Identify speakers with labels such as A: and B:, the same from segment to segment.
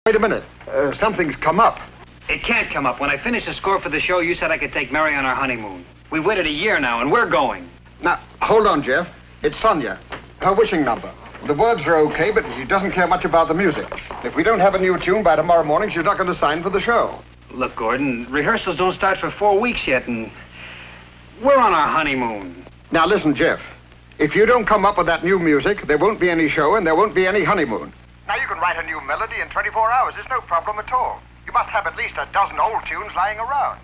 A: Wait a minute. Something's come up.
B: It can't come up. When I finished the score for the show, you said I could take Mary on our honeymoon. We've waited a year now, and we're going.
A: Now, hold on, Jeff. It's Sonia. Her wishing number. The words are okay, but she doesn't care much about the music. If we don't have a new tune by tomorrow morning, she's not going to sign for the show.
B: Look, Gordon, rehearsals don't start for 4 weeks yet, and we're on our honeymoon.
A: Now, listen, Jeff. If you don't come up with that new music, there won't be any show and there won't be any honeymoon. Now, you can write a new melody in 24 hours. It's no problem at all. You must have at least a dozen old tunes lying around.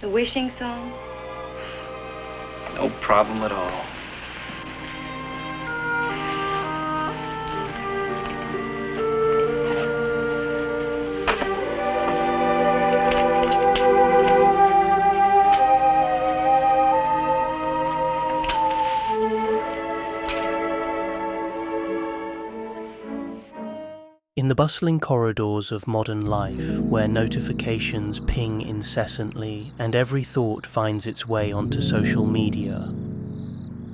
C: The wishing song?
B: No problem at all.
D: In the bustling corridors of modern life, where notifications ping incessantly and every thought finds its way onto social media,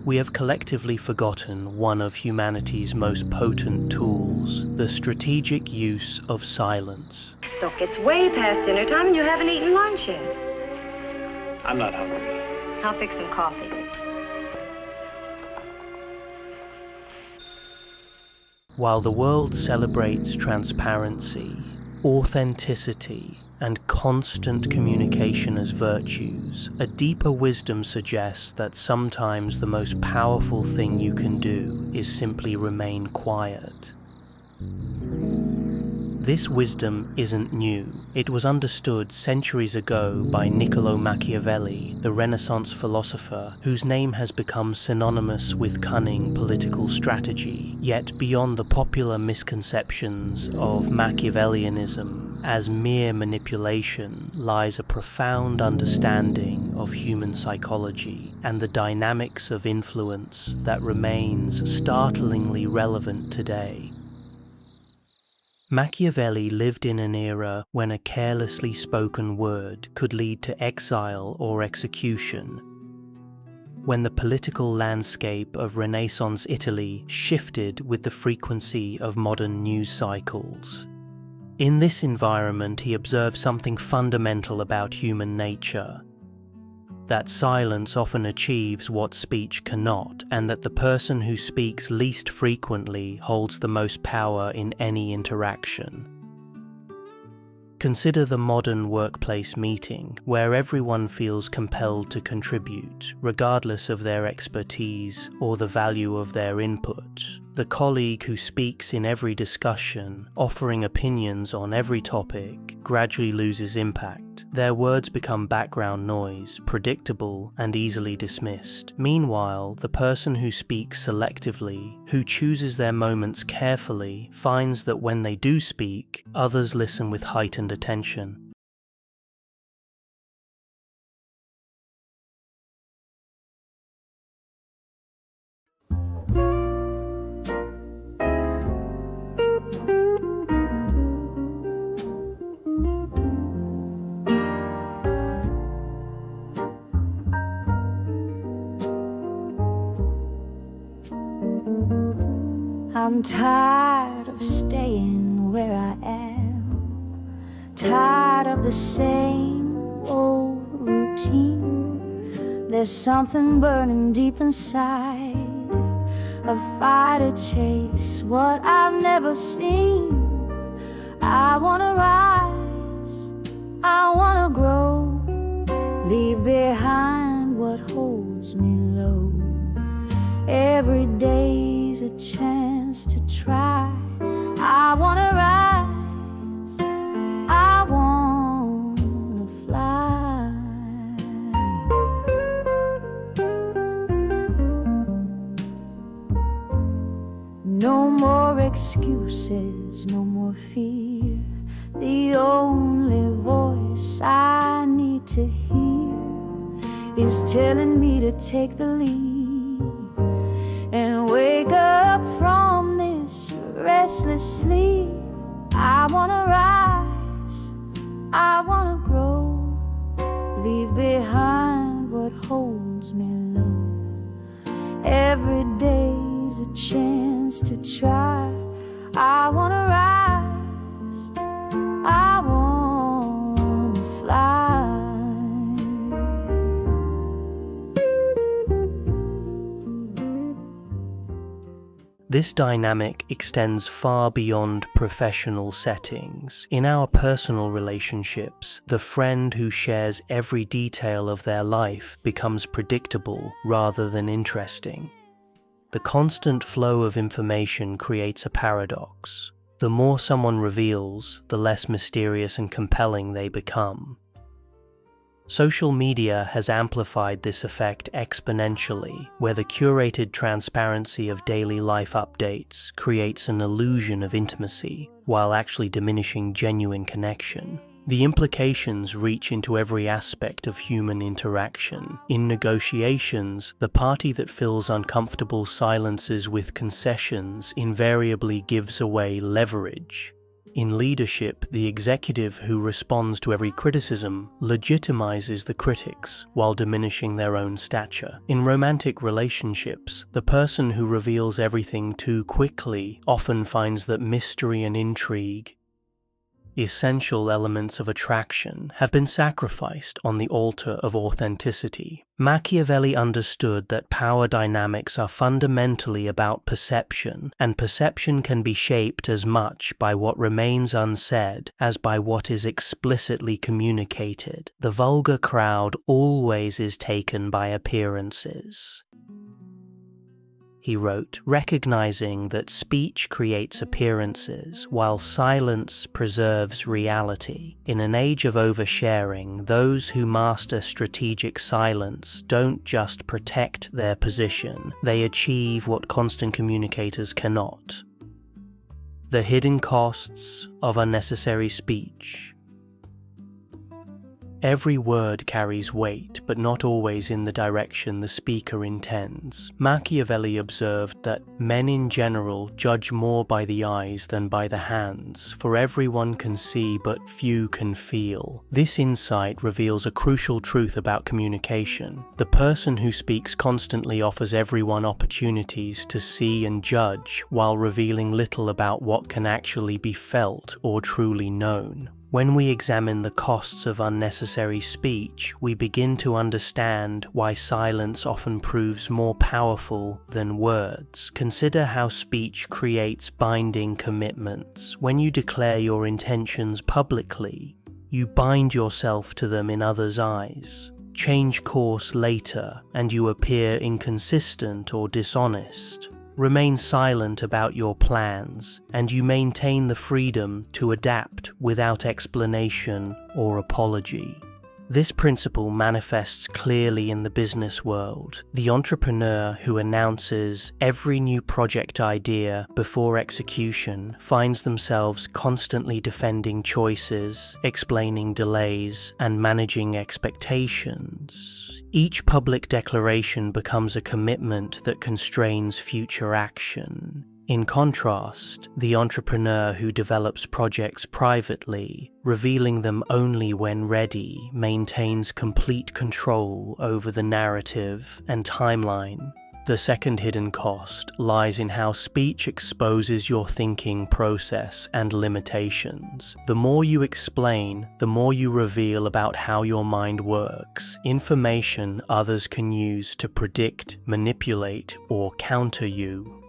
D: we have collectively forgotten one of humanity's most potent tools, the strategic use of silence.
C: Look, it's way past dinner time and you haven't eaten lunch yet.
B: I'm not hungry.
C: I'll fix some coffee.
D: While the world celebrates transparency, authenticity, and constant communication as virtues, a deeper wisdom suggests that sometimes the most powerful thing you can do is simply remain quiet. This wisdom isn't new. It was understood centuries ago by Niccolo Machiavelli, the Renaissance philosopher, whose name has become synonymous with cunning political strategy. Yet beyond the popular misconceptions of Machiavellianism as mere manipulation lies a profound understanding of human psychology and the dynamics of influence that remains startlingly relevant today. Machiavelli lived in an era when a carelessly spoken word could lead to exile or execution, when the political landscape of Renaissance Italy shifted with the frequency of modern news cycles. In this environment, he observed something fundamental about human nature: that silence often achieves what speech cannot, and that the person who speaks least frequently holds the most power in any interaction. Consider the modern workplace meeting, where everyone feels compelled to contribute, regardless of their expertise or the value of their input. The colleague who speaks in every discussion, offering opinions on every topic, gradually loses impact. Their words become background noise, predictable and easily dismissed. Meanwhile, the person who speaks selectively, who chooses their moments carefully, finds that when they do speak, others listen with heightened attention.
E: I'm tired of staying where I am, tired of the same old routine. There's something burning deep inside, a fire to chase what I've never seen. I wanna rise, I wanna grow, leave behind what holds me low. Every day's a chance to try. I wanna rise, I wanna fly. No more excuses, no more fear. The only voice I need to hear is telling me to take the lead and wake up from this restless sleep. I wanna rise, I wanna grow, leave behind what holds me low. Every day's a chance to try. I wanna rise, I wanna fly.
D: This dynamic extends far beyond professional settings. In our personal relationships, the friend who shares every detail of their life becomes predictable rather than interesting. The constant flow of information creates a paradox. The more someone reveals, the less mysterious and compelling they become. Social media has amplified this effect exponentially, where the curated transparency of daily life updates creates an illusion of intimacy, while actually diminishing genuine connection. The implications reach into every aspect of human interaction. In negotiations, the party that fills uncomfortable silences with concessions invariably gives away leverage. In leadership, the executive who responds to every criticism legitimizes the critics while diminishing their own stature. In romantic relationships, the person who reveals everything too quickly often finds that mystery and intrigue, essential elements of attraction, have been sacrificed on the altar of authenticity. Machiavelli understood that power dynamics are fundamentally about perception, and perception can be shaped as much by what remains unsaid as by what is explicitly communicated. The vulgar crowd always is taken by appearances, he wrote, recognizing that speech creates appearances while silence preserves reality. In an age of oversharing, those who master strategic silence don't just protect their position, they achieve what constant communicators cannot. The hidden costs of unnecessary speech. Every word carries weight, but not always in the direction the speaker intends. Machiavelli observed that men in general judge more by the eyes than by the hands, for everyone can see but few can feel. This insight reveals a crucial truth about communication. The person who speaks constantly offers everyone opportunities to see and judge, while revealing little about what can actually be felt or truly known. When we examine the costs of unnecessary speech, we begin to understand why silence often proves more powerful than words. Consider how speech creates binding commitments. When you declare your intentions publicly, you bind yourself to them in others' eyes. Change course later, and you appear inconsistent or dishonest. Remain silent about your plans, and you maintain the freedom to adapt without explanation or apology. This principle manifests clearly in the business world. The entrepreneur who announces every new project idea before execution finds themselves constantly defending choices, explaining delays, and managing expectations. Each public declaration becomes a commitment that constrains future action. In contrast, the entrepreneur who develops projects privately, revealing them only when ready, maintains complete control over the narrative and timeline. The second hidden cost lies in how speech exposes your thinking process and limitations. The more you explain, the more you reveal about how your mind works, information others can use to predict, manipulate, or counter you.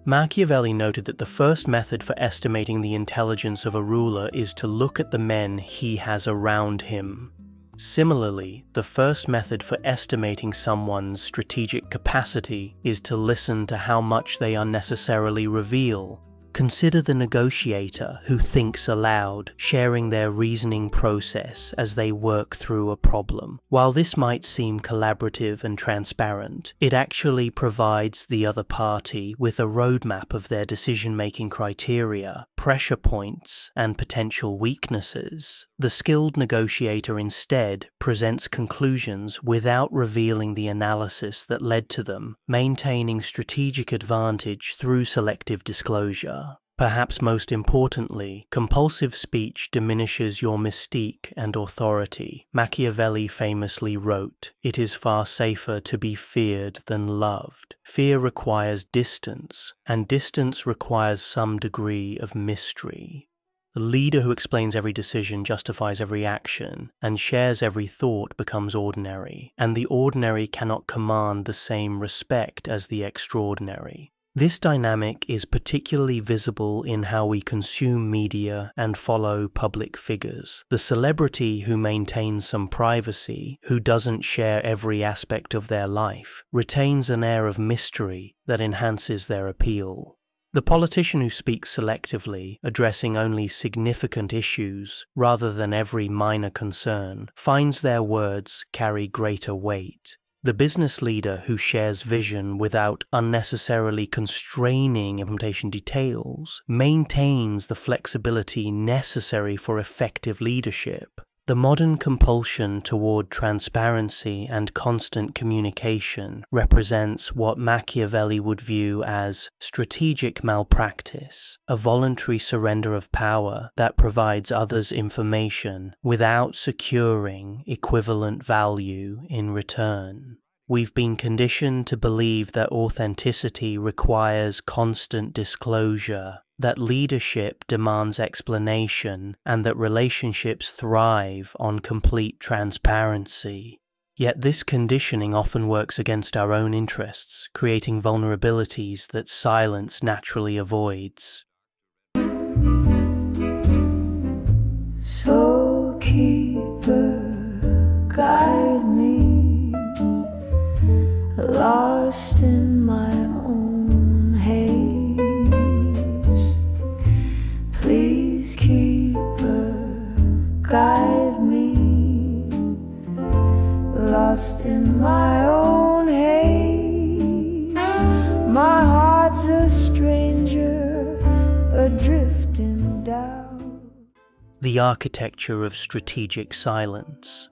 D: Machiavelli noted that the first method for estimating the intelligence of a ruler is to look at the men he has around him. Similarly, the first method for estimating someone's strategic capacity is to listen to how much they unnecessarily reveal. Consider the negotiator who thinks aloud, sharing their reasoning process as they work through a problem. While this might seem collaborative and transparent, it actually provides the other party with a roadmap of their decision-making criteria, pressure points, and potential weaknesses. The skilled negotiator instead presents conclusions without revealing the analysis that led to them, maintaining strategic advantage through selective disclosure. Perhaps most importantly, compulsive speech diminishes your mystique and authority. Machiavelli famously wrote, "It is far safer to be feared than loved." Fear requires distance, and distance requires some degree of mystery. The leader who explains every decision, justifies every action, and shares every thought becomes ordinary, and the ordinary cannot command the same respect as the extraordinary. This dynamic is particularly visible in how we consume media and follow public figures. The celebrity who maintains some privacy, who doesn't share every aspect of their life, retains an air of mystery that enhances their appeal. The politician who speaks selectively, addressing only significant issues rather than every minor concern, finds their words carry greater weight. The business leader who shares vision without unnecessarily constraining implementation details maintains the flexibility necessary for effective leadership. The modern compulsion toward transparency and constant communication represents what Machiavelli would view as strategic malpractice, a voluntary surrender of power that provides others information without securing equivalent value in return. We've been conditioned to believe that authenticity requires constant disclosure, that leadership demands explanation, and that relationships thrive on complete transparency. Yet this conditioning often works against our own interests, creating vulnerabilities that silence naturally avoids.
E: So keeper, guide me, lost in my own haze. Please, keeper, guide me, lost in my own haze. My heart's a stranger, adrift in doubt.
D: The architecture of strategic silence.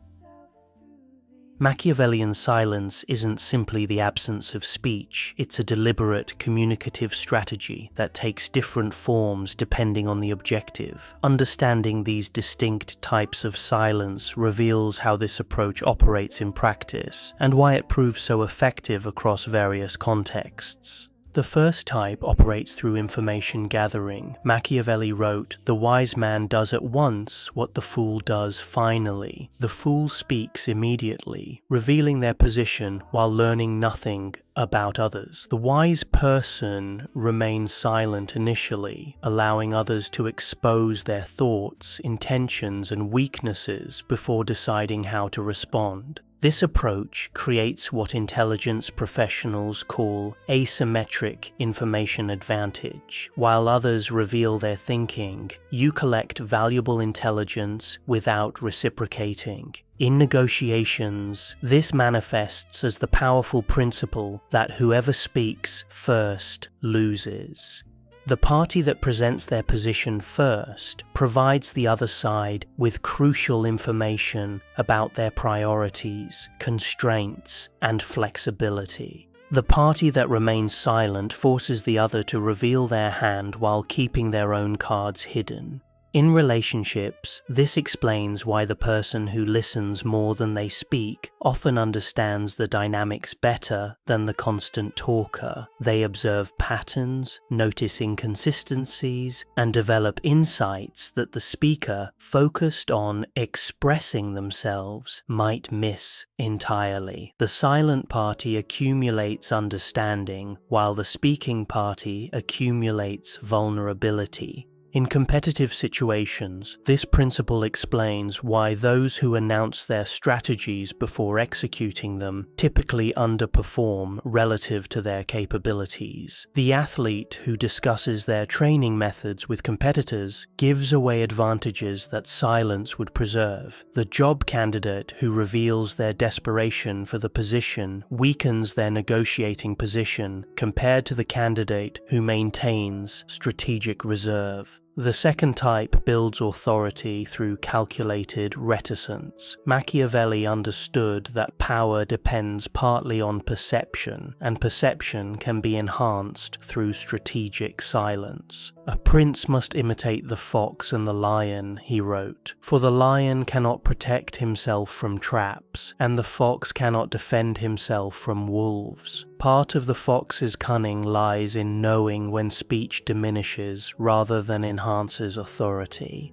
D: Machiavellian silence isn't simply the absence of speech, it's a deliberate communicative strategy that takes different forms depending on the objective. Understanding these distinct types of silence reveals how this approach operates in practice, and why it proves so effective across various contexts. The first type operates through information gathering. Machiavelli wrote, "The wise man does at once what the fool does finally. The fool speaks immediately, revealing their position while learning nothing about others. The wise person remains silent initially, allowing others to expose their thoughts, intentions, and weaknesses before deciding how to respond." This approach creates what intelligence professionals call asymmetric information advantage. While others reveal their thinking, you collect valuable intelligence without reciprocating. In negotiations, this manifests as the powerful principle that whoever speaks first loses. The party that presents their position first provides the other side with crucial information about their priorities, constraints, and flexibility. The party that remains silent forces the other to reveal their hand while keeping their own cards hidden. In relationships, this explains why the person who listens more than they speak often understands the dynamics better than the constant talker. They observe patterns, notice inconsistencies, and develop insights that the speaker, focused on expressing themselves, might miss entirely. The silent party accumulates understanding, while the speaking party accumulates vulnerability. In competitive situations, this principle explains why those who announce their strategies before executing them typically underperform relative to their capabilities. The athlete who discusses their training methods with competitors gives away advantages that silence would preserve. The job candidate who reveals their desperation for the position weakens their negotiating position compared to the candidate who maintains strategic reserve. The second type builds authority through calculated reticence. Machiavelli understood that power depends partly on perception, and perception can be enhanced through strategic silence. "A prince must imitate the fox and the lion," he wrote, "for the lion cannot protect himself from traps, and the fox cannot defend himself from wolves. Part of the fox's cunning lies in knowing when speech diminishes rather than enhances authority."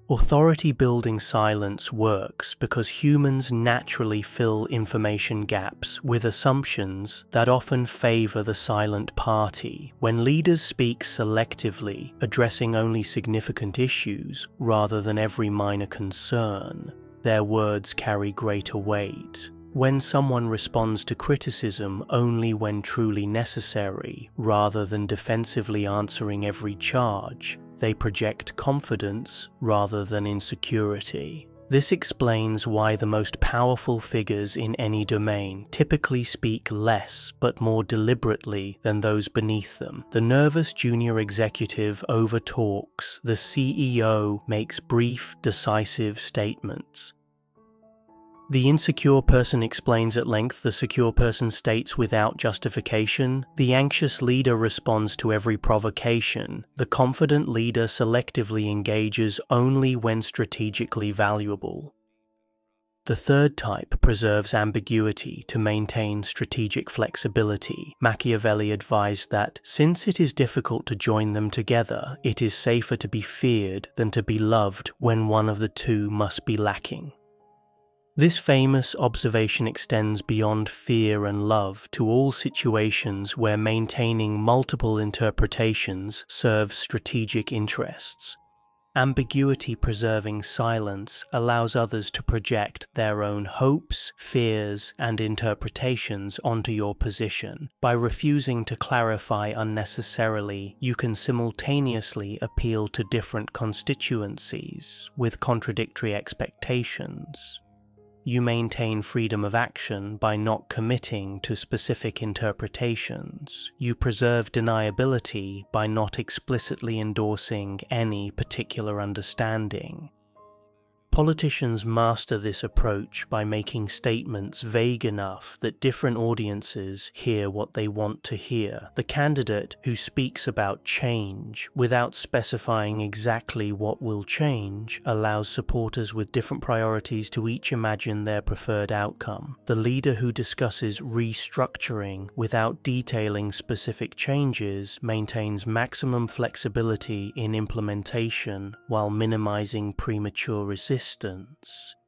D: Authority-building silence works because humans naturally fill information gaps with assumptions that often favor the silent party. When leaders speak selectively, addressing only significant issues rather than every minor concern, their words carry greater weight. When someone responds to criticism only when truly necessary, rather than defensively answering every charge, they project confidence rather than insecurity. This explains why the most powerful figures in any domain typically speak less but more deliberately than those beneath them. The nervous junior executive overtalks, the CEO makes brief, decisive statements. The insecure person explains at length, the secure person states without justification. The anxious leader responds to every provocation. The confident leader selectively engages only when strategically valuable. The third type preserves ambiguity to maintain strategic flexibility. Machiavelli advised that, since it is difficult to join them together, it is safer to be feared than to be loved when one of the two must be lacking. This famous observation extends beyond fear and love to all situations where maintaining multiple interpretations serves strategic interests. Ambiguity-preserving silence allows others to project their own hopes, fears, and interpretations onto your position. By refusing to clarify unnecessarily, you can simultaneously appeal to different constituencies with contradictory expectations. You maintain freedom of action by not committing to specific interpretations. You preserve deniability by not explicitly endorsing any particular understanding. Politicians master this approach by making statements vague enough that different audiences hear what they want to hear. The candidate who speaks about change without specifying exactly what will change allows supporters with different priorities to each imagine their preferred outcome. The leader who discusses restructuring without detailing specific changes maintains maximum flexibility in implementation while minimizing premature resistance.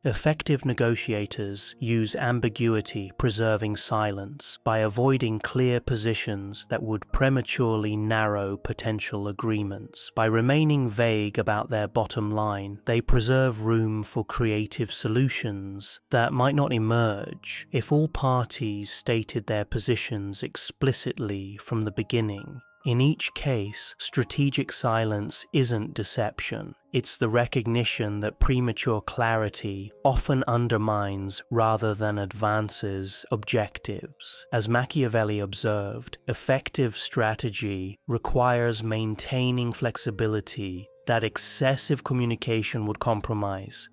D: Effective negotiators use ambiguity, preserving silence, by avoiding clear positions that would prematurely narrow potential agreements. By remaining vague about their bottom line, they preserve room for creative solutions that might not emerge if all parties stated their positions explicitly from the beginning. In each case, strategic silence isn't deception. It's the recognition that premature clarity often undermines rather than advances objectives. As Machiavelli observed, effective strategy requires maintaining flexibility that excessive communication would compromise.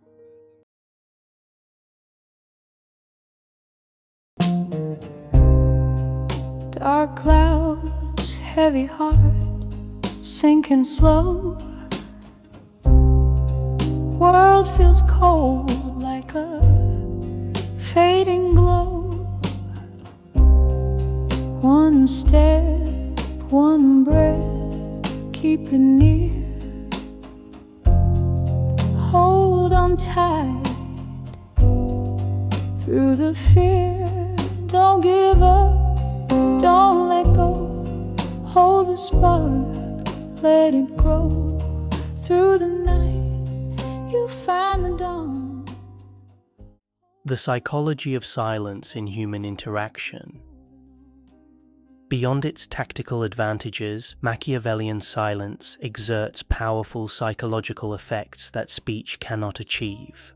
E: Dark clouds, heavy heart, sinking slow. World feels cold like a fading glow. One step, one breath, keep it near. Hold on tight through the fear. Don't give up, don't let go. Hold the spark, let it grow. Through the night, you find the dawn.
D: The psychology of silence in human interaction. Beyond its tactical advantages, Machiavellian silence exerts powerful psychological effects that speech cannot achieve.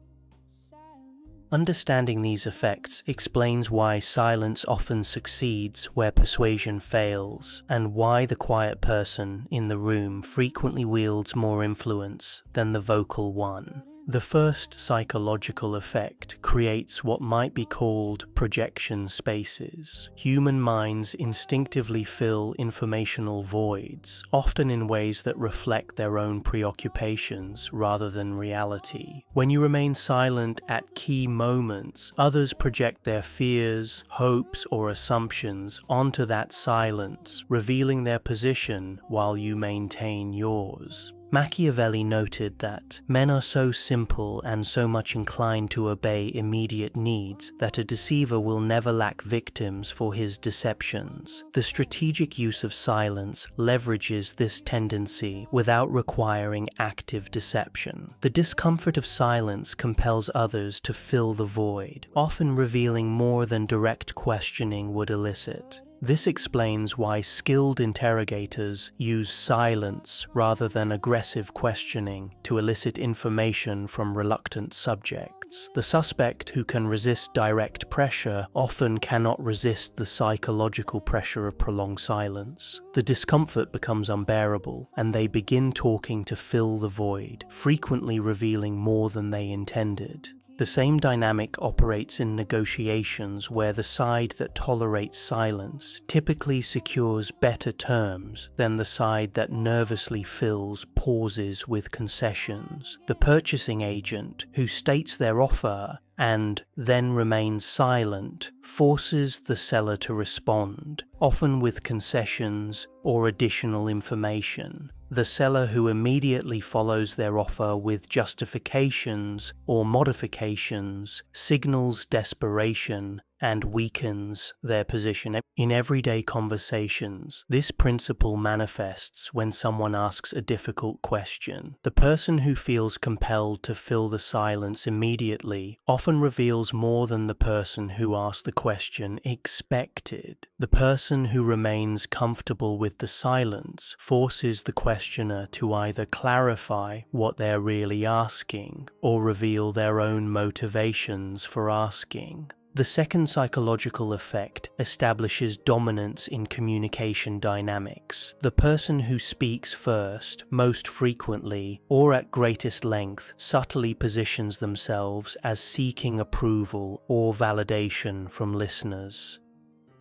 D: Understanding these effects explains why silence often succeeds where persuasion fails, and why the quiet person in the room frequently wields more influence than the vocal one. The first psychological effect creates what might be called projection spaces. Human minds instinctively fill informational voids, often in ways that reflect their own preoccupations rather than reality. When you remain silent at key moments, others project their fears, hopes, or assumptions onto that silence, revealing their position while you maintain yours. Machiavelli noted that men are so simple and so much inclined to obey immediate needs that a deceiver will never lack victims for his deceptions. The strategic use of silence leverages this tendency without requiring active deception. The discomfort of silence compels others to fill the void, often revealing more than direct questioning would elicit. This explains why skilled interrogators use silence rather than aggressive questioning to elicit information from reluctant subjects. The suspect who can resist direct pressure often cannot resist the psychological pressure of prolonged silence. The discomfort becomes unbearable, and they begin talking to fill the void, frequently revealing more than they intended. The same dynamic operates in negotiations where the side that tolerates silence typically secures better terms than the side that nervously fills pauses with concessions. The purchasing agent, who states their offer and then remains silent, forces the seller to respond, often with concessions or additional information. The seller, who immediately follows their offer with justifications or modifications, signals desperation and weakens their position. In everyday conversations, this principle manifests when someone asks a difficult question. The person who feels compelled to fill the silence immediately often reveals more than the person who asked the question expected. The person who remains comfortable with the silence forces the questioner to either clarify what they're really asking or reveal their own motivations for asking. The second psychological effect establishes dominance in communication dynamics. The person who speaks first, most frequently, or at greatest length, subtly positions themselves as seeking approval or validation from listeners.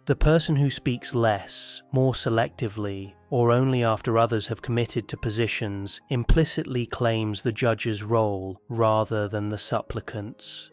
D: The person who speaks less, more selectively, or only after others have committed to positions, implicitly claims the judge's role rather than the supplicant's.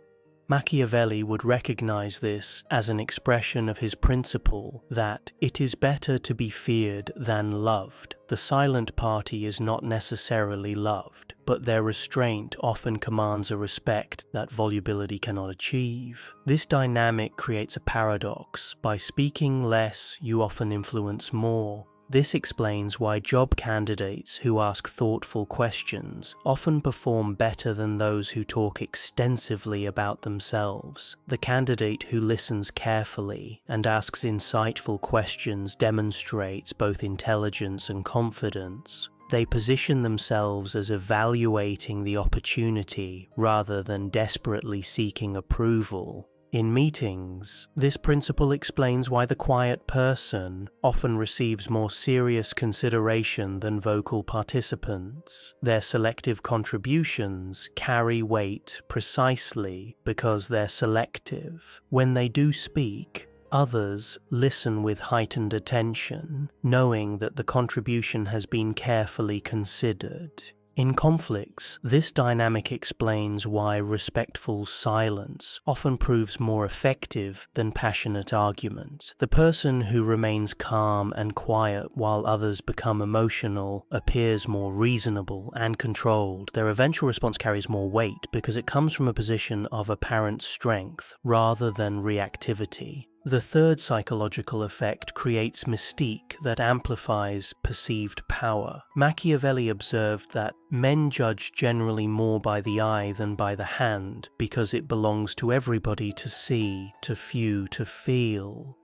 D: Machiavelli would recognize this as an expression of his principle that it is better to be feared than loved. The silent party is not necessarily loved, but their restraint often commands a respect that volubility cannot achieve. This dynamic creates a paradox. By speaking less, you often influence more. This explains why job candidates who ask thoughtful questions often perform better than those who talk extensively about themselves. The candidate who listens carefully and asks insightful questions demonstrates both intelligence and confidence. They position themselves as evaluating the opportunity rather than desperately seeking approval. In meetings, this principle explains why the quiet person often receives more serious consideration than vocal participants. Their selective contributions carry weight precisely because they're selective. When they do speak, others listen with heightened attention, knowing that the contribution has been carefully considered. In conflicts, this dynamic explains why respectful silence often proves more effective than passionate argument. The person who remains calm and quiet while others become emotional appears more reasonable and controlled. Their eventual response carries more weight because it comes from a position of apparent strength rather than reactivity. The third psychological effect creates mystique that amplifies perceived power. Machiavelli observed that men judge generally more by the eye than by the hand because it belongs to everybody to see, to few to feel.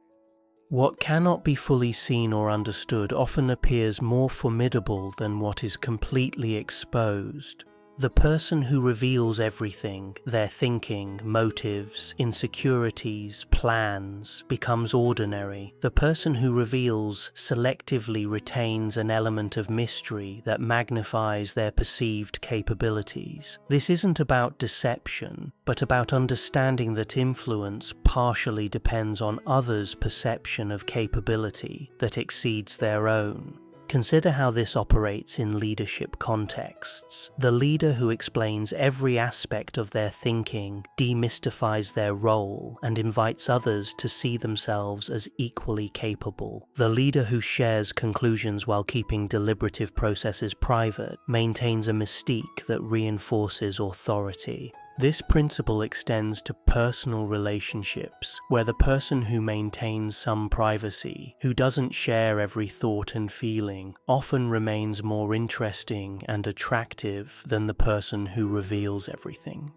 D: What cannot be fully seen or understood often appears more formidable than what is completely exposed. The person who reveals everything, their thinking, motives, insecurities, plans, becomes ordinary. The person who reveals selectively retains an element of mystery that magnifies their perceived capabilities. This isn't about deception, but about understanding that influence partially depends on others' perception of capability that exceeds their own. Consider how this operates in leadership contexts. The leader who explains every aspect of their thinking demystifies their role and invites others to see themselves as equally capable. The leader who shares conclusions while keeping deliberative processes private maintains a mystique that reinforces authority. This principle extends to personal relationships, where the person who maintains some privacy, who doesn't share every thought and feeling, often remains more interesting and attractive than the person who reveals everything.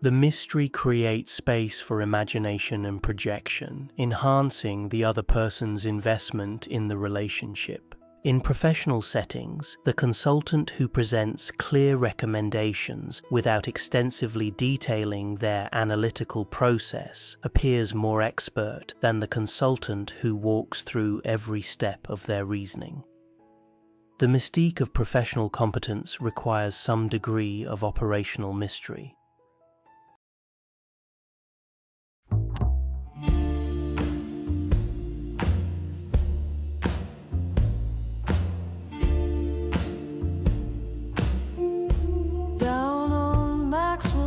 D: The mystery creates space for imagination and projection, enhancing the other person's investment in the relationship. In professional settings, the consultant who presents clear recommendations without extensively detailing their analytical process appears more expert than the consultant who walks through every step of their reasoning. The mystique of professional competence requires some degree of operational mystery.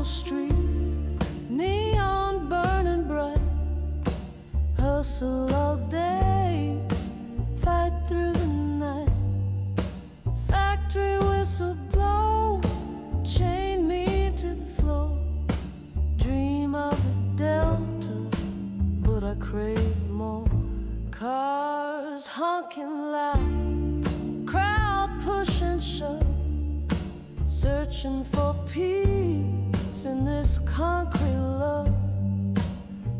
E: Street, neon burning bright, hustle all day, fight through the night, factory whistle blow, chain me to the floor, dream of a delta, but I crave more, cars honking loud, crowd push and shove, searching for peace in this concrete love.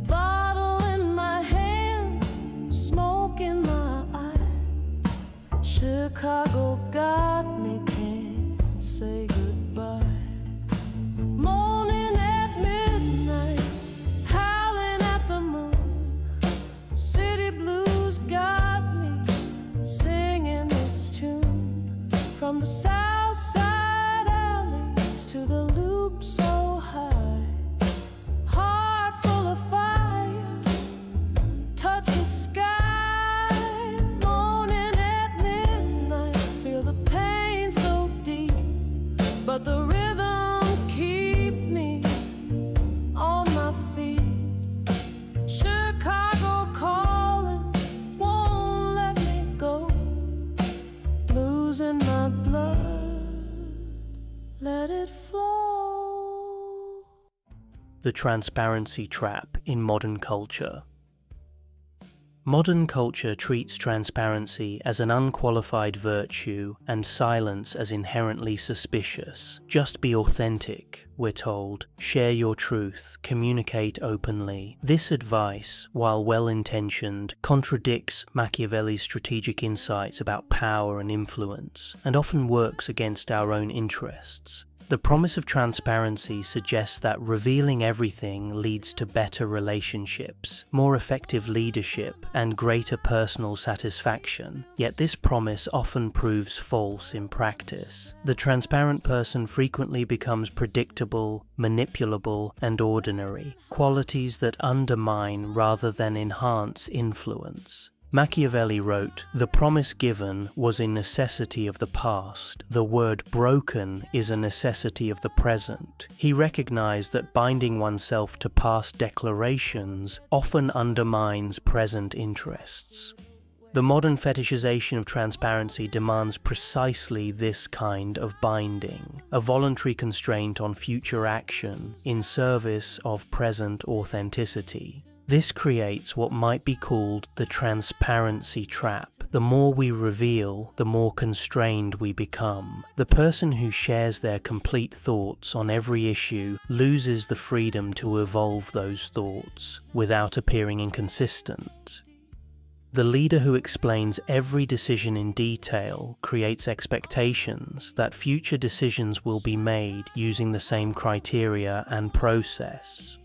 E: Bottle in my hand, smoke in my eye. Chicago got me, can't say goodbye. Moaning at midnight, howling at the moon. City blues got me singing this tune. From the south side alleys to the loop so high, heart full of fire, touch the sky. Moaning at midnight, feel the pain so deep, but the rhythm keep me on my feet. Chicago calling, won't let me go. Blues in my blood, let it flow.
D: The transparency trap in modern culture. Modern culture treats transparency as an unqualified virtue and silence as inherently suspicious. Just be authentic, we're told. Share your truth, communicate openly. This advice, while well-intentioned, contradicts Machiavelli's strategic insights about power and influence, and often works against our own interests. The promise of transparency suggests that revealing everything leads to better relationships, more effective leadership, and greater personal satisfaction, yet this promise often proves false in practice. The transparent person frequently becomes predictable, manipulable, and ordinary, qualities that undermine rather than enhance influence. Machiavelli wrote, "The promise given was a necessity of the past. The word broken is a necessity of the present." He recognized that binding oneself to past declarations often undermines present interests. The modern fetishization of transparency demands precisely this kind of binding, a voluntary constraint on future action in service of present authenticity. This creates what might be called the transparency trap. The more we reveal, the more constrained we become. The person who shares their complete thoughts on every issue loses the freedom to evolve those thoughts without appearing inconsistent. The leader who explains every decision in detail creates expectations that future decisions will be made using the same criteria and process.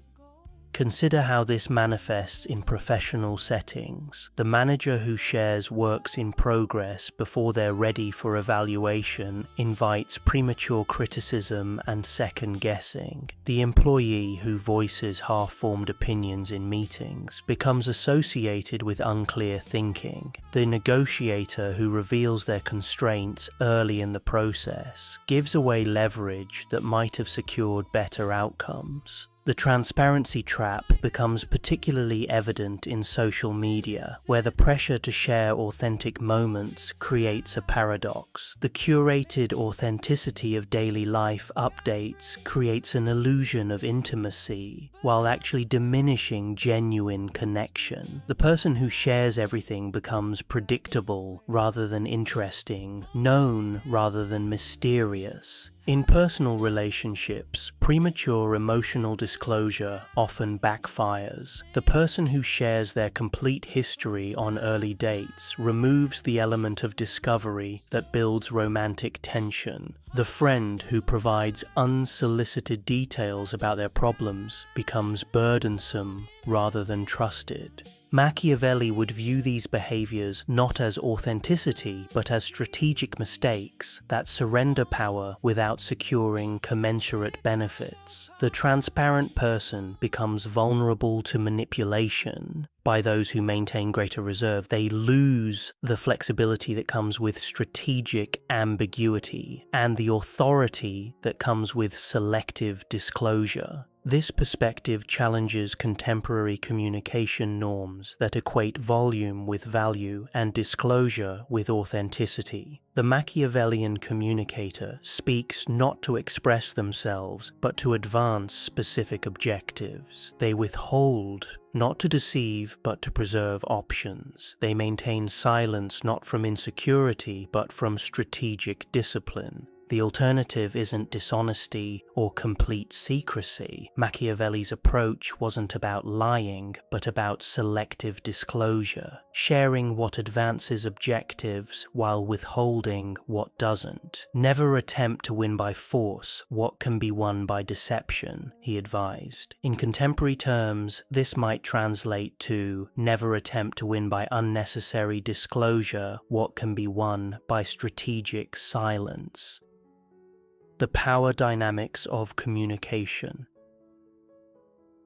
D: Consider how this manifests in professional settings. The manager who shares works in progress before they're ready for evaluation invites premature criticism and second-guessing. The employee who voices half-formed opinions in meetings becomes associated with unclear thinking. The negotiator who reveals their constraints early in the process gives away leverage that might have secured better outcomes. The transparency trap becomes particularly evident in social media, where the pressure to share authentic moments creates a paradox. The curated authenticity of daily life updates creates an illusion of intimacy, while actually diminishing genuine connection. The person who shares everything becomes predictable rather than interesting, known rather than mysterious. In personal relationships, premature emotional disclosure often backfires. The person who shares their complete history on early dates removes the element of discovery that builds romantic tension. The friend who provides unsolicited details about their problems becomes burdensome rather than trusted. Machiavelli would view these behaviors not as authenticity, but as strategic mistakes that surrender power without securing commensurate benefits. The transparent person becomes vulnerable to manipulation by those who maintain greater reserve. They lose the flexibility that comes with strategic ambiguity and the authority that comes with selective disclosure. This perspective challenges contemporary communication norms that equate volume with value and disclosure with authenticity. The Machiavellian communicator speaks not to express themselves, but to advance specific objectives. They withhold not to deceive, but to preserve options. They maintain silence not from insecurity, but from strategic discipline. The alternative isn't dishonesty or complete secrecy. Machiavelli's approach wasn't about lying, but about selective disclosure, sharing what advances objectives while withholding what doesn't. Never attempt to win by force what can be won by deception, he advised. In contemporary terms, this might translate to never attempt to win by unnecessary disclosure what can be won by strategic silence. The power dynamics of communication.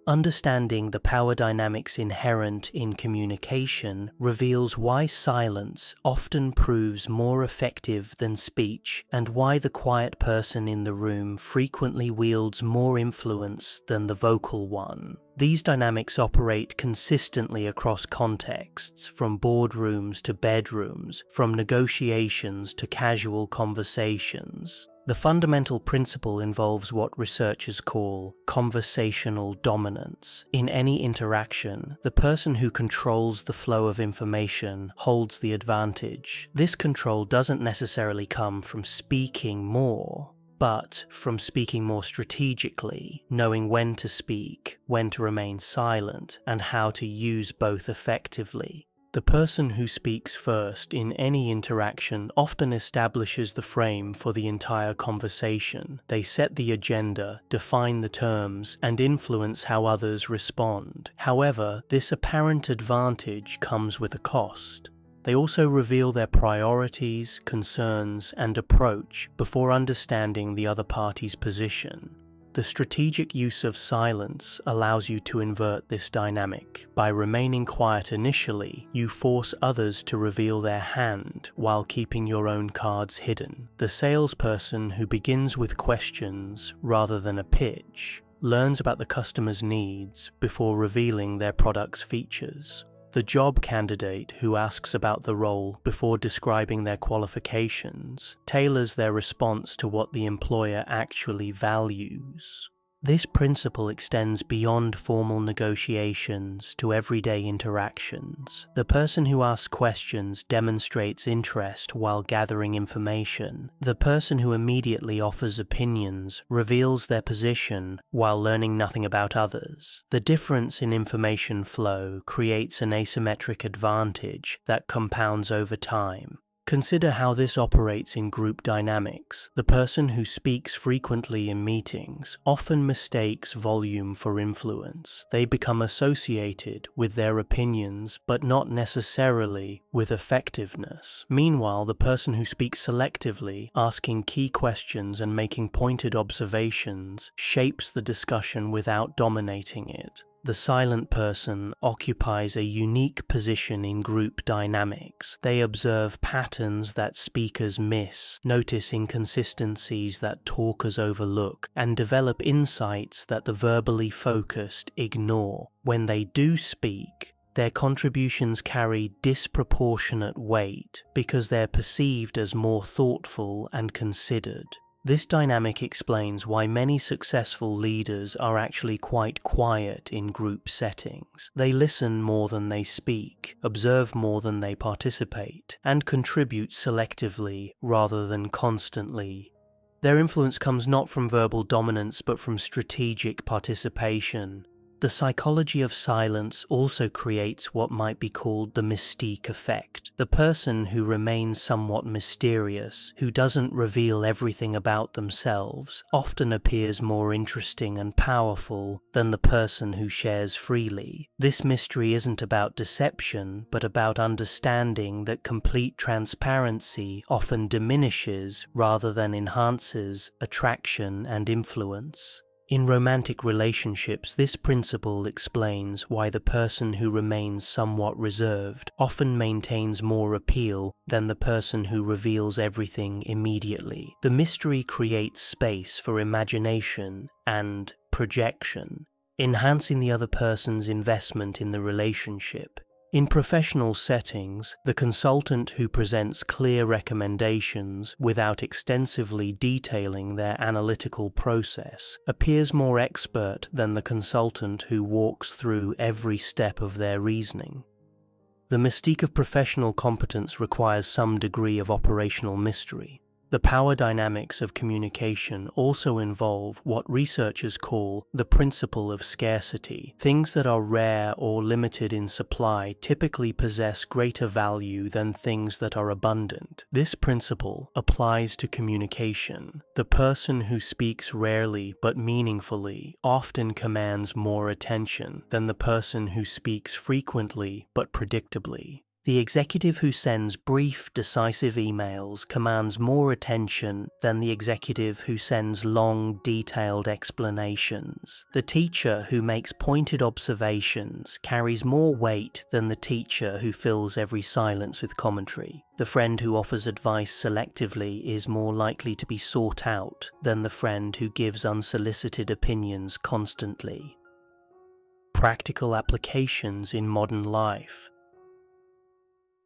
D: Understanding the power dynamics inherent in communication reveals why silence often proves more effective than speech, and why the quiet person in the room frequently wields more influence than the vocal one. These dynamics operate consistently across contexts, from boardrooms to bedrooms, from negotiations to casual conversations. The fundamental principle involves what researchers call conversational dominance. In any interaction, the person who controls the flow of information holds the advantage. This control doesn't necessarily come from speaking more, but from speaking more strategically, knowing when to speak, when to remain silent, and how to use both effectively. The person who speaks first in any interaction often establishes the frame for the entire conversation. They set the agenda, define the terms, and influence how others respond. However, this apparent advantage comes with a cost. They also reveal their priorities, concerns, and approach before understanding the other party's position. The strategic use of silence allows you to invert this dynamic. By remaining quiet initially, you force others to reveal their hand while keeping your own cards hidden. The salesperson who begins with questions rather than a pitch learns about the customer's needs before revealing their product's features. The job candidate who asks about the role before describing their qualifications tailors their response to what the employer actually values. This principle extends beyond formal negotiations to everyday interactions. The person who asks questions demonstrates interest while gathering information. The person who immediately offers opinions reveals their position while learning nothing about others. The difference in information flow creates an asymmetric advantage that compounds over time. Consider how this operates in group dynamics. The person who speaks frequently in meetings often mistakes volume for influence. They become associated with their opinions, but not necessarily with effectiveness. Meanwhile, the person who speaks selectively, asking key questions and making pointed observations, shapes the discussion without dominating it. The silent person occupies a unique position in group dynamics. They observe patterns that speakers miss, notice inconsistencies that talkers overlook, and develop insights that the verbally focused ignore. When they do speak, their contributions carry disproportionate weight because they're perceived as more thoughtful and considered. This dynamic explains why many successful leaders are actually quite quiet in group settings. They listen more than they speak, observe more than they participate, and contribute selectively rather than constantly. Their influence comes not from verbal dominance but from strategic participation. The psychology of silence also creates what might be called the mystique effect. The person who remains somewhat mysterious, who doesn't reveal everything about themselves, often appears more interesting and powerful than the person who shares freely. This mystery isn't about deception, but about understanding that complete transparency often diminishes rather than enhances attraction and influence. In romantic relationships, this principle explains why the person who remains somewhat reserved often maintains more appeal than the person who reveals everything immediately. The mystery creates space for imagination and projection, enhancing the other person's investment in the relationship. In professional settings, the consultant who presents clear recommendations without extensively detailing their analytical process appears more expert than the consultant who walks through every step of their reasoning. The mystique of professional competence requires some degree of operational mystery. The power dynamics of communication also involve what researchers call the principle of scarcity. Things that are rare or limited in supply typically possess greater value than things that are abundant. This principle applies to communication. The person who speaks rarely but meaningfully often commands more attention than the person who speaks frequently but predictably. The executive who sends brief, decisive emails commands more attention than the executive who sends long, detailed explanations. The teacher who makes pointed observations carries more weight than the teacher who fills every silence with commentary. The friend who offers advice selectively is more likely to be sought out than the friend who gives unsolicited opinions constantly. Practical applications in modern life.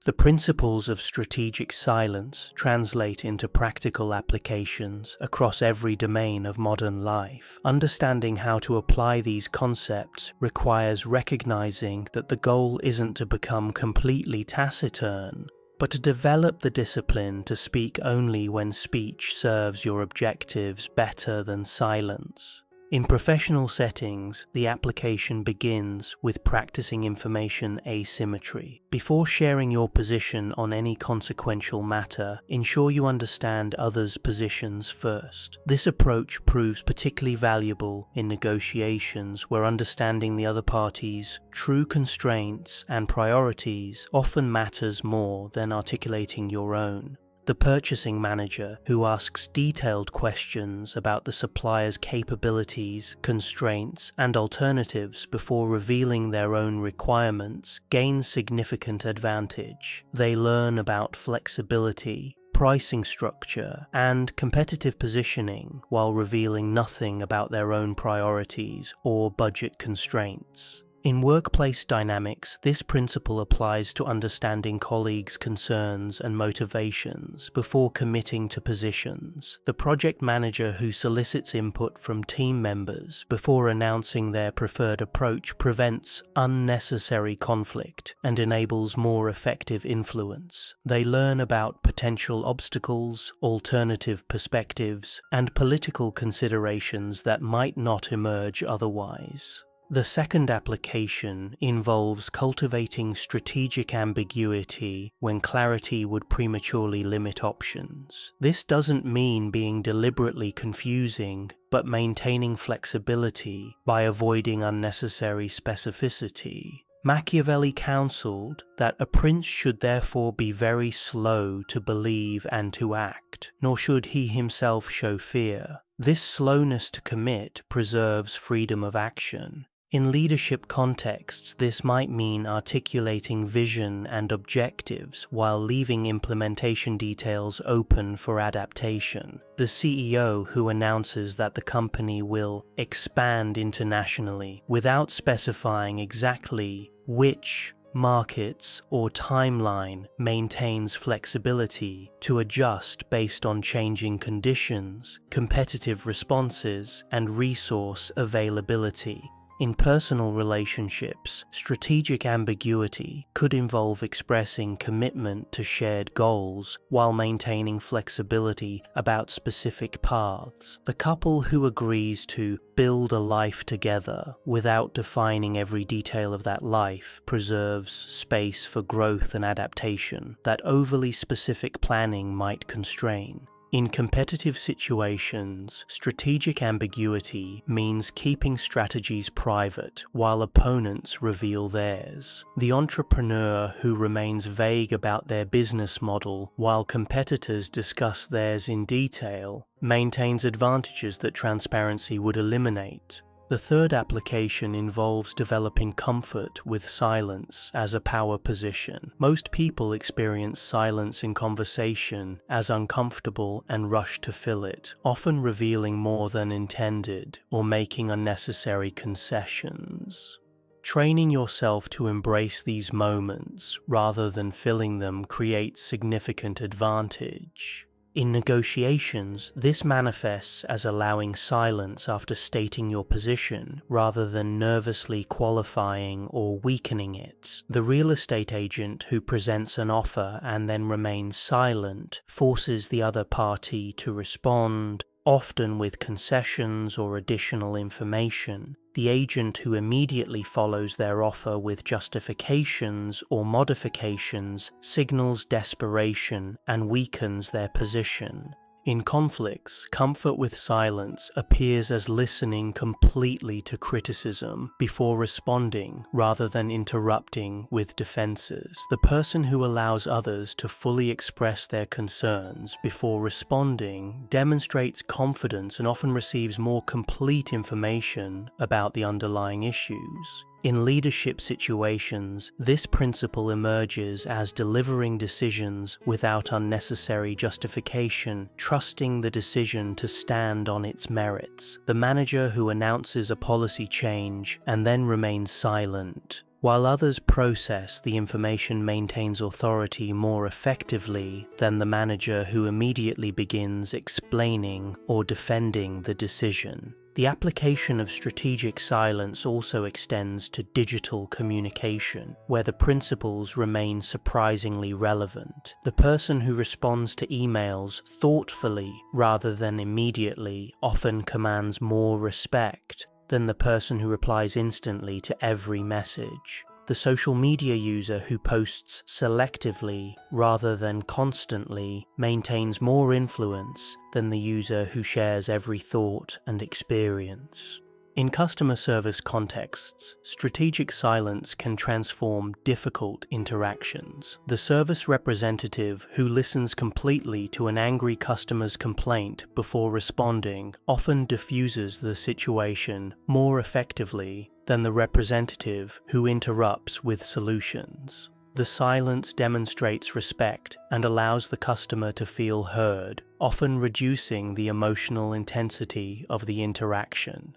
D: The principles of strategic silence translate into practical applications across every domain of modern life. Understanding how to apply these concepts requires recognizing that the goal isn't to become completely taciturn, but to develop the discipline to speak only when speech serves your objectives better than silence. In professional settings, the application begins with practicing information asymmetry. Before sharing your position on any consequential matter, ensure you understand others' positions first. This approach proves particularly valuable in negotiations where understanding the other party's true constraints and priorities often matters more than articulating your own. The purchasing manager, who asks detailed questions about the supplier's capabilities, constraints, and alternatives before revealing their own requirements, gains significant advantage. They learn about flexibility, pricing structure, and competitive positioning while revealing nothing about their own priorities or budget constraints. In workplace dynamics, this principle applies to understanding colleagues' concerns and motivations before committing to positions. The project manager who solicits input from team members before announcing their preferred approach prevents unnecessary conflict and enables more effective influence. They learn about potential obstacles, alternative perspectives, and political considerations that might not emerge otherwise. The second application involves cultivating strategic ambiguity when clarity would prematurely limit options. This doesn't mean being deliberately confusing, but maintaining flexibility by avoiding unnecessary specificity. Machiavelli counseled that a prince should therefore be very slow to believe and to act, nor should he himself show fear. This slowness to commit preserves freedom of action. In leadership contexts, this might mean articulating vision and objectives while leaving implementation details open for adaptation. The CEO who announces that the company will expand internationally without specifying exactly which markets or timeline maintains flexibility to adjust based on changing conditions, competitive responses, and resource availability. In personal relationships, strategic ambiguity could involve expressing commitment to shared goals while maintaining flexibility about specific paths. The couple who agrees to build a life together without defining every detail of that life preserves space for growth and adaptation that overly specific planning might constrain. In competitive situations, strategic ambiguity means keeping strategies private while opponents reveal theirs. The entrepreneur who remains vague about their business model while competitors discuss theirs in detail maintains advantages that transparency would eliminate. The third application involves developing comfort with silence as a power position. Most people experience silence in conversation as uncomfortable and rush to fill it, often revealing more than intended or making unnecessary concessions. Training yourself to embrace these moments rather than filling them creates significant advantage. In negotiations, this manifests as allowing silence after stating your position rather than nervously qualifying or weakening it. The real estate agent who presents an offer and then remains silent forces the other party to respond, often with concessions or additional information. The agent who immediately follows their offer with justifications or modifications signals desperation and weakens their position. In conflicts, comfort with silence appears as listening completely to criticism before responding rather than interrupting with defenses. The person who allows others to fully express their concerns before responding demonstrates confidence and often receives more complete information about the underlying issues. In leadership situations, this principle emerges as delivering decisions without unnecessary justification, trusting the decision to stand on its merits. The manager who announces a policy change and then remains silent, while others process the information, maintains authority more effectively than the manager who immediately begins explaining or defending the decision. The application of strategic silence also extends to digital communication, where the principles remain surprisingly relevant. The person who responds to emails thoughtfully rather than immediately often commands more respect than the person who replies instantly to every message. The social media user who posts selectively rather than constantly maintains more influence than the user who shares every thought and experience. In customer service contexts, strategic silence can transform difficult interactions. The service representative who listens completely to an angry customer's complaint before responding often diffuses the situation more effectively than the representative who interrupts with solutions. The silence demonstrates respect and allows the customer to feel heard, often reducing the emotional intensity of the interaction.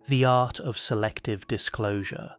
D: The art of selective disclosure.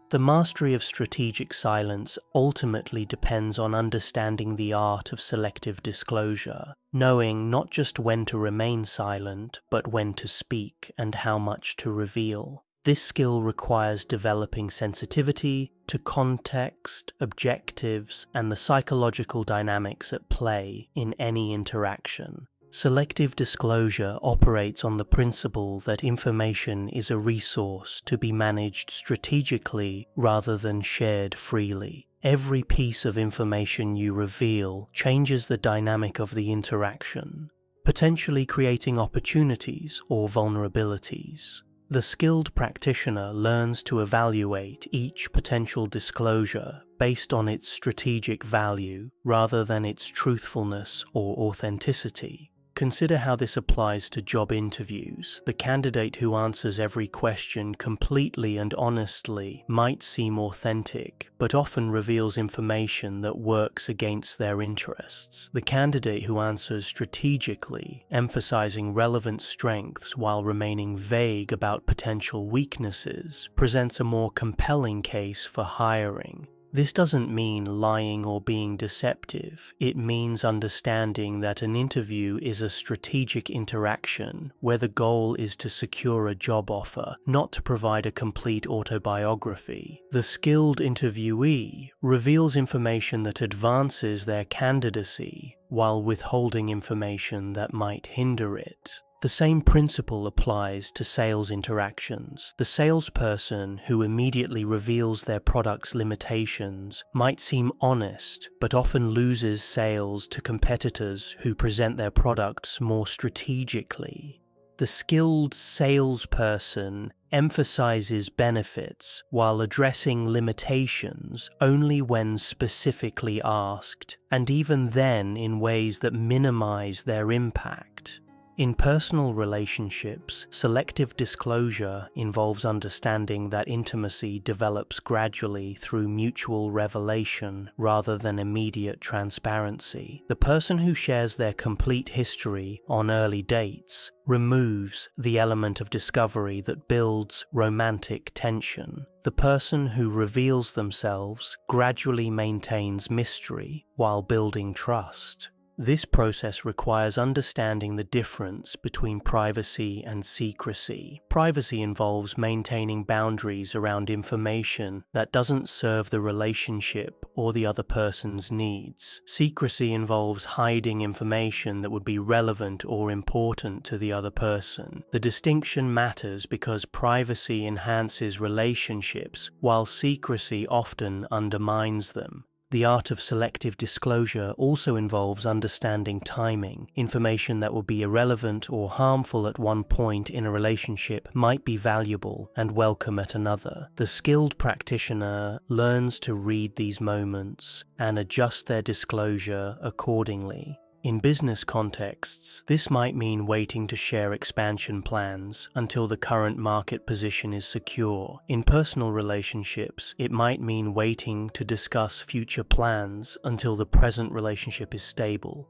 D: The mastery of strategic silence ultimately depends on understanding the art of selective disclosure, knowing not just when to remain silent, but when to speak and how much to reveal. This skill requires developing sensitivity to context, objectives, and the psychological dynamics at play in any interaction. Selective disclosure operates on the principle that information is a resource to be managed strategically rather than shared freely. Every piece of information you reveal changes the dynamic of the interaction, potentially creating opportunities or vulnerabilities. The skilled practitioner learns to evaluate each potential disclosure based on its strategic value rather than its truthfulness or authenticity. Consider how this applies to job interviews. The candidate who answers every question completely and honestly might seem authentic, but often reveals information that works against their interests. The candidate who answers strategically, emphasizing relevant strengths while remaining vague about potential weaknesses, presents a more compelling case for hiring. This doesn't mean lying or being deceptive. It means understanding that an interview is a strategic interaction where the goal is to secure a job offer, not to provide a complete autobiography. The skilled interviewee reveals information that advances their candidacy while withholding information that might hinder it. The same principle applies to sales interactions. The salesperson who immediately reveals their product's limitations might seem honest, but often loses sales to competitors who present their products more strategically. The skilled salesperson emphasizes benefits while addressing limitations only when specifically asked, and even then in ways that minimize their impact. In personal relationships, selective disclosure involves understanding that intimacy develops gradually through mutual revelation rather than immediate transparency. The person who shares their complete history on early dates removes the element of discovery that builds romantic tension. The person who reveals themselves gradually maintains mystery while building trust. This process requires understanding the difference between privacy and secrecy. Privacy involves maintaining boundaries around information that doesn't serve the relationship or the other person's needs. Secrecy involves hiding information that would be relevant or important to the other person. The distinction matters because privacy enhances relationships, while secrecy often undermines them. The art of selective disclosure also involves understanding timing. Information that would be irrelevant or harmful at one point in a relationship might be valuable and welcome at another. The skilled practitioner learns to read these moments and adjust their disclosure accordingly. In business contexts, this might mean waiting to share expansion plans until the current market position is secure. In personal relationships, it might mean waiting to discuss future plans until the present relationship is stable.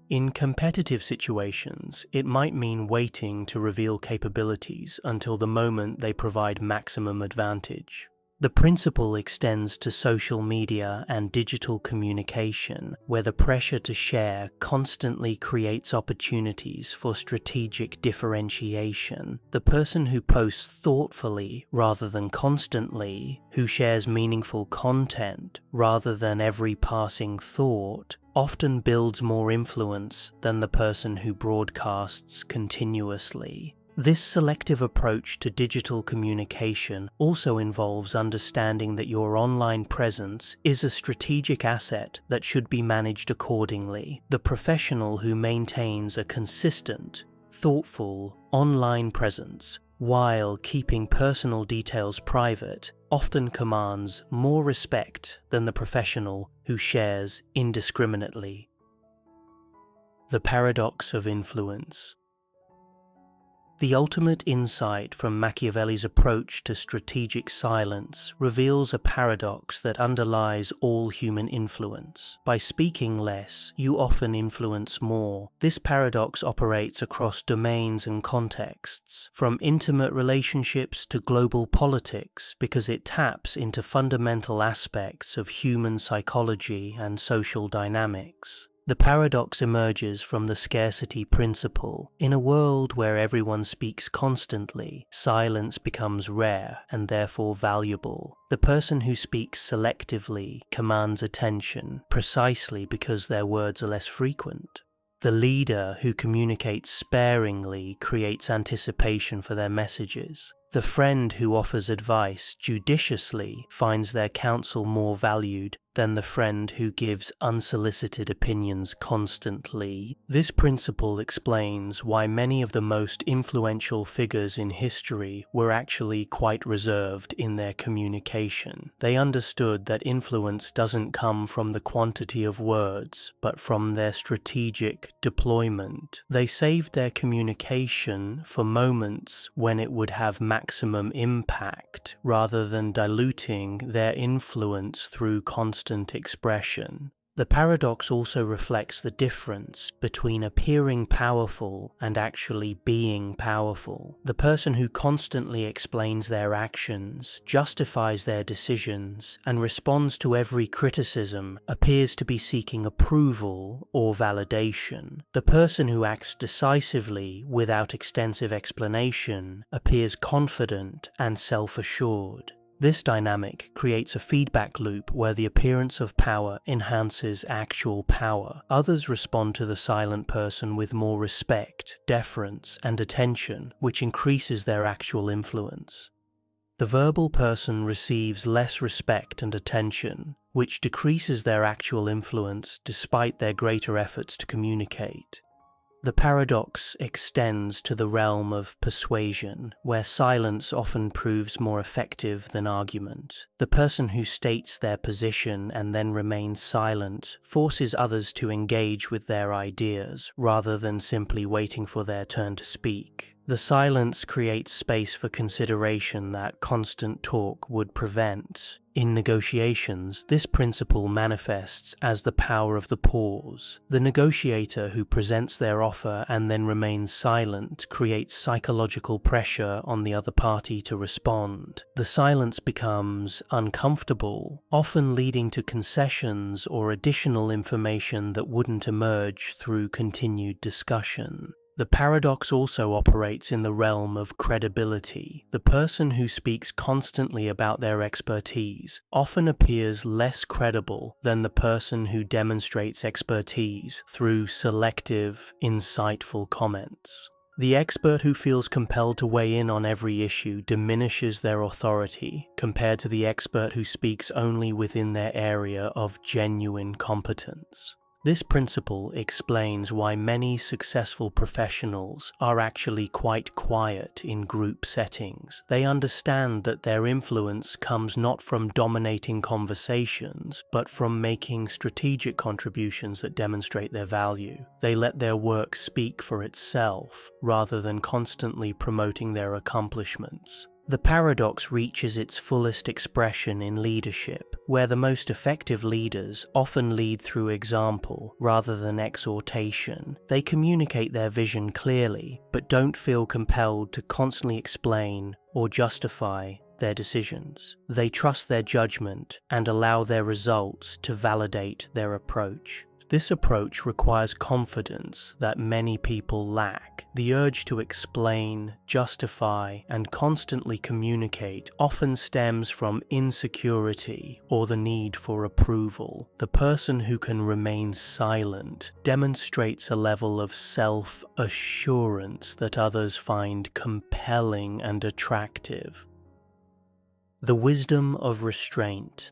D: In competitive situations, it might mean waiting to reveal capabilities until the moment they provide maximum advantage. The principle extends to social media and digital communication, where the pressure to share constantly creates opportunities for strategic differentiation. The person who posts thoughtfully rather than constantly, who shares meaningful content rather than every passing thought, often builds more influence than the person who broadcasts continuously. This selective approach to digital communication also involves understanding that your online presence is a strategic asset that should be managed accordingly. The professional who maintains a consistent, thoughtful online presence while keeping personal details private often commands more respect than the professional who shares indiscriminately. The paradox of influence. The ultimate insight from Machiavelli's approach to strategic silence reveals a paradox that underlies all human influence. By speaking less, you often influence more. This paradox operates across domains and contexts, from intimate relationships to global politics, because it taps into fundamental aspects of human psychology and social dynamics. The paradox emerges from the scarcity principle. In a world where everyone speaks constantly, silence becomes rare and therefore valuable. The person who speaks selectively commands attention, precisely because their words are less frequent. The leader who communicates sparingly creates anticipation for their messages. The friend who offers advice judiciously finds their counsel more valued than the friend who gives unsolicited opinions constantly. This principle explains why many of the most influential figures in history were actually quite reserved in their communication. They understood that influence doesn't come from the quantity of words, but from their strategic deployment. They saved their communication for moments when it would have maximum impact, rather than diluting their influence through constant expression. The paradox also reflects the difference between appearing powerful and actually being powerful. The person who constantly explains their actions, justifies their decisions, and responds to every criticism appears to be seeking approval or validation. The person who acts decisively without extensive explanation appears confident and self-assured. This dynamic creates a feedback loop where the appearance of power enhances actual power. Others respond to the silent person with more respect, deference, and attention, which increases their actual influence. The verbal person receives less respect and attention, which decreases their actual influence despite their greater efforts to communicate. The paradox extends to the realm of persuasion, where silence often proves more effective than argument. The person who states their position and then remains silent forces others to engage with their ideas, rather than simply waiting for their turn to speak. The silence creates space for consideration that constant talk would prevent. In negotiations, this principle manifests as the power of the pause. The negotiator who presents their offer and then remains silent creates psychological pressure on the other party to respond. The silence becomes uncomfortable, often leading to concessions or additional information that wouldn't emerge through continued discussion. The paradox also operates in the realm of credibility. The person who speaks constantly about their expertise often appears less credible than the person who demonstrates expertise through selective, insightful comments. The expert who feels compelled to weigh in on every issue diminishes their authority compared to the expert who speaks only within their area of genuine competence. This principle explains why many successful professionals are actually quite quiet in group settings. They understand that their influence comes not from dominating conversations, but from making strategic contributions that demonstrate their value. They let their work speak for itself, rather than constantly promoting their accomplishments. The paradox reaches its fullest expression in leadership, where the most effective leaders often lead through example rather than exhortation. They communicate their vision clearly, but don't feel compelled to constantly explain or justify their decisions. They trust their judgment and allow their results to validate their approach. This approach requires confidence that many people lack. The urge to explain, justify, and constantly communicate often stems from insecurity or the need for approval. The person who can remain silent demonstrates a level of self-assurance that others find compelling and attractive. The wisdom of restraint.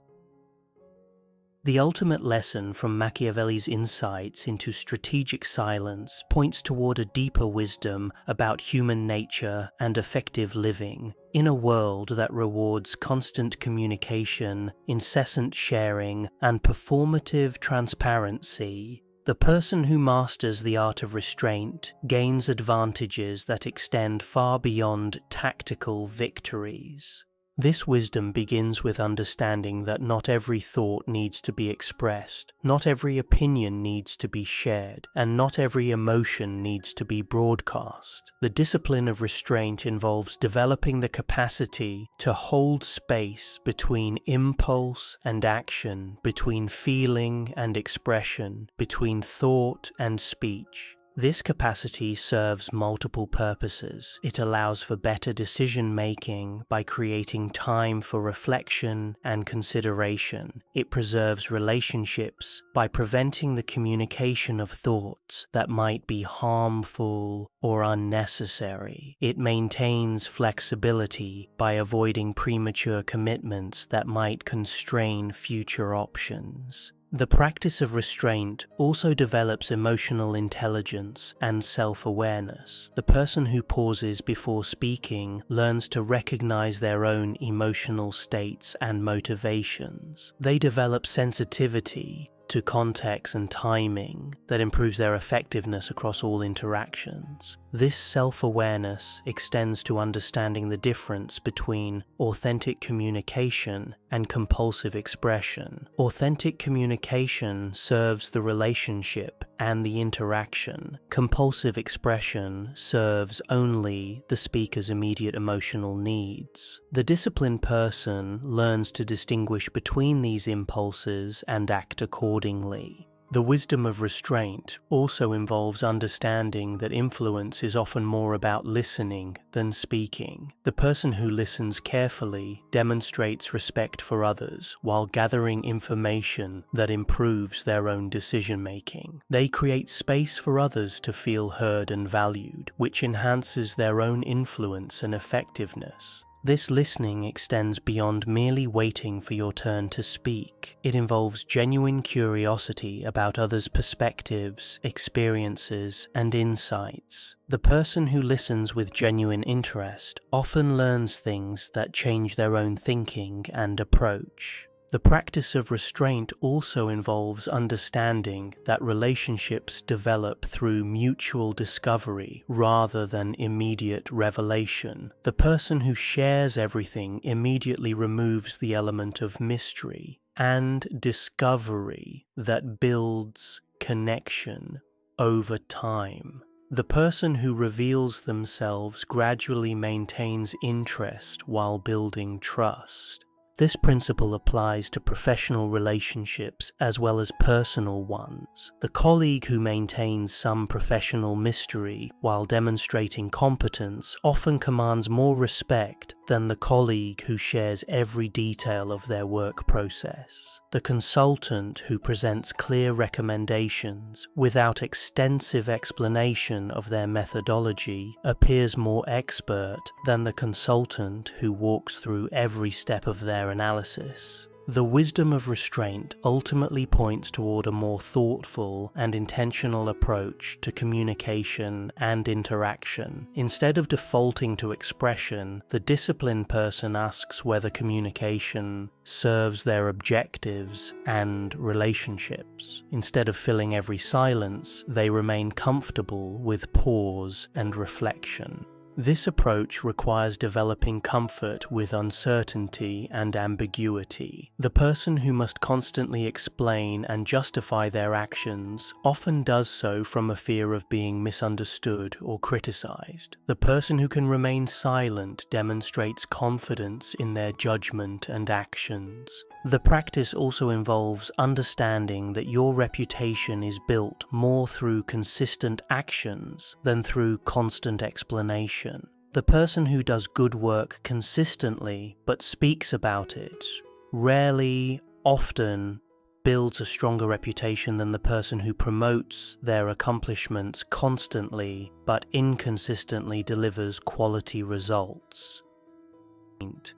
D: The ultimate lesson from Machiavelli's insights into strategic silence points toward a deeper wisdom about human nature and effective living. In a world that rewards constant communication, incessant sharing, and performative transparency, The person who masters the art of restraint gains advantages that extend far beyond tactical victories. This wisdom begins with understanding that not every thought needs to be expressed, not every opinion needs to be shared, and not every emotion needs to be broadcast. The discipline of restraint involves developing the capacity to hold space between impulse and action, between feeling and expression, between thought and speech. This capacity serves multiple purposes. It allows for better decision-making by creating time for reflection and consideration. It preserves relationships by preventing the communication of thoughts that might be harmful or unnecessary. It maintains flexibility by avoiding premature commitments that might constrain future options. The practice of restraint also develops emotional intelligence and self-awareness. The person who pauses before speaking learns to recognize their own emotional states and motivations. They develop sensitivity to context and timing that improves their effectiveness across all interactions. This self-awareness extends to understanding the difference between authentic communication and compulsive expression. Authentic communication serves the relationship and the interaction. Compulsive expression serves only the speaker's immediate emotional needs. The disciplined person learns to distinguish between these impulses and act accordingly. The wisdom of restraint also involves understanding that influence is often more about listening than speaking. The person who listens carefully demonstrates respect for others while gathering information that improves their own decision-making. They create space for others to feel heard and valued, which enhances their own influence and effectiveness. This listening extends beyond merely waiting for your turn to speak. It involves genuine curiosity about others' perspectives, experiences, and insights. The person who listens with genuine interest often learns things that change their own thinking and approach. The practice of restraint also involves understanding that relationships develop through mutual discovery rather than immediate revelation. The person who shares everything immediately removes the element of mystery and discovery that builds connection over time. The person who reveals themselves gradually maintains interest while building trust. This principle applies to professional relationships as well as personal ones. The colleague who maintains some professional mystery while demonstrating competence often commands more respect than the colleague who shares every detail of their work process. The consultant who presents clear recommendations without extensive explanation of their methodology appears more expert than the consultant who walks through every step of their analysis. The wisdom of restraint ultimately points toward a more thoughtful and intentional approach to communication and interaction. Instead of defaulting to expression, the disciplined person asks whether communication serves their objectives and relationships. Instead of filling every silence, they remain comfortable with pause and reflection. This approach requires developing comfort with uncertainty and ambiguity. The person who must constantly explain and justify their actions often does so from a fear of being misunderstood or criticized. The person who can remain silent demonstrates confidence in their judgment and actions. The practice also involves understanding that your reputation is built more through consistent actions than through constant explanation. The person who does good work consistently but speaks about it rarely, often builds a stronger reputation than the person who promotes their accomplishments constantly but inconsistently delivers quality results.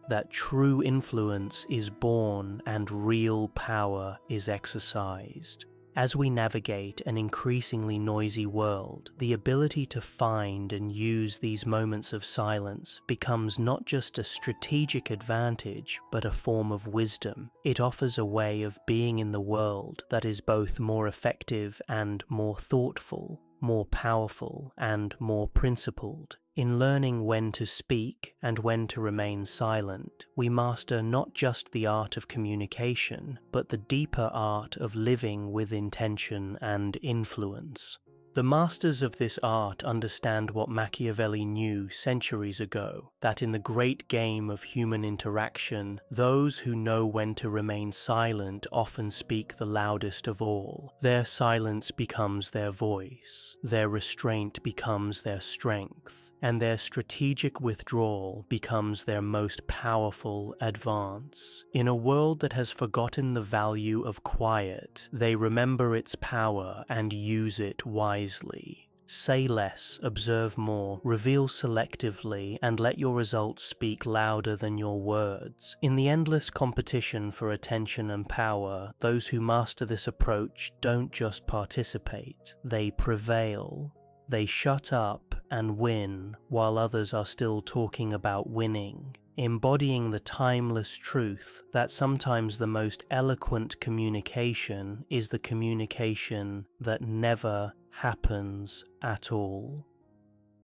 D: That true influence is born and real power is exercised. As we navigate an increasingly noisy world, the ability to find and use these moments of silence becomes not just a strategic advantage, but a form of wisdom. It offers a way of being in the world that is both more effective and more thoughtful, more powerful and more principled. In learning when to speak and when to remain silent, we master not just the art of communication, but the deeper art of living with intention and influence. The masters of this art understand what Machiavelli knew centuries ago, that in the great game of human interaction, those who know when to remain silent often speak the loudest of all. Their silence becomes their voice, their restraint becomes their strength, and their strategic withdrawal becomes their most powerful advance. In a world that has forgotten the value of quiet, they remember its power and use it wisely. Say less, observe more, reveal selectively, and let your results speak louder than your words. In the endless competition for attention and power, those who master this approach don't just participate, they prevail. They shut up and win while others are still talking about winning, embodying the timeless truth that sometimes the most eloquent communication is the communication that never happens at all.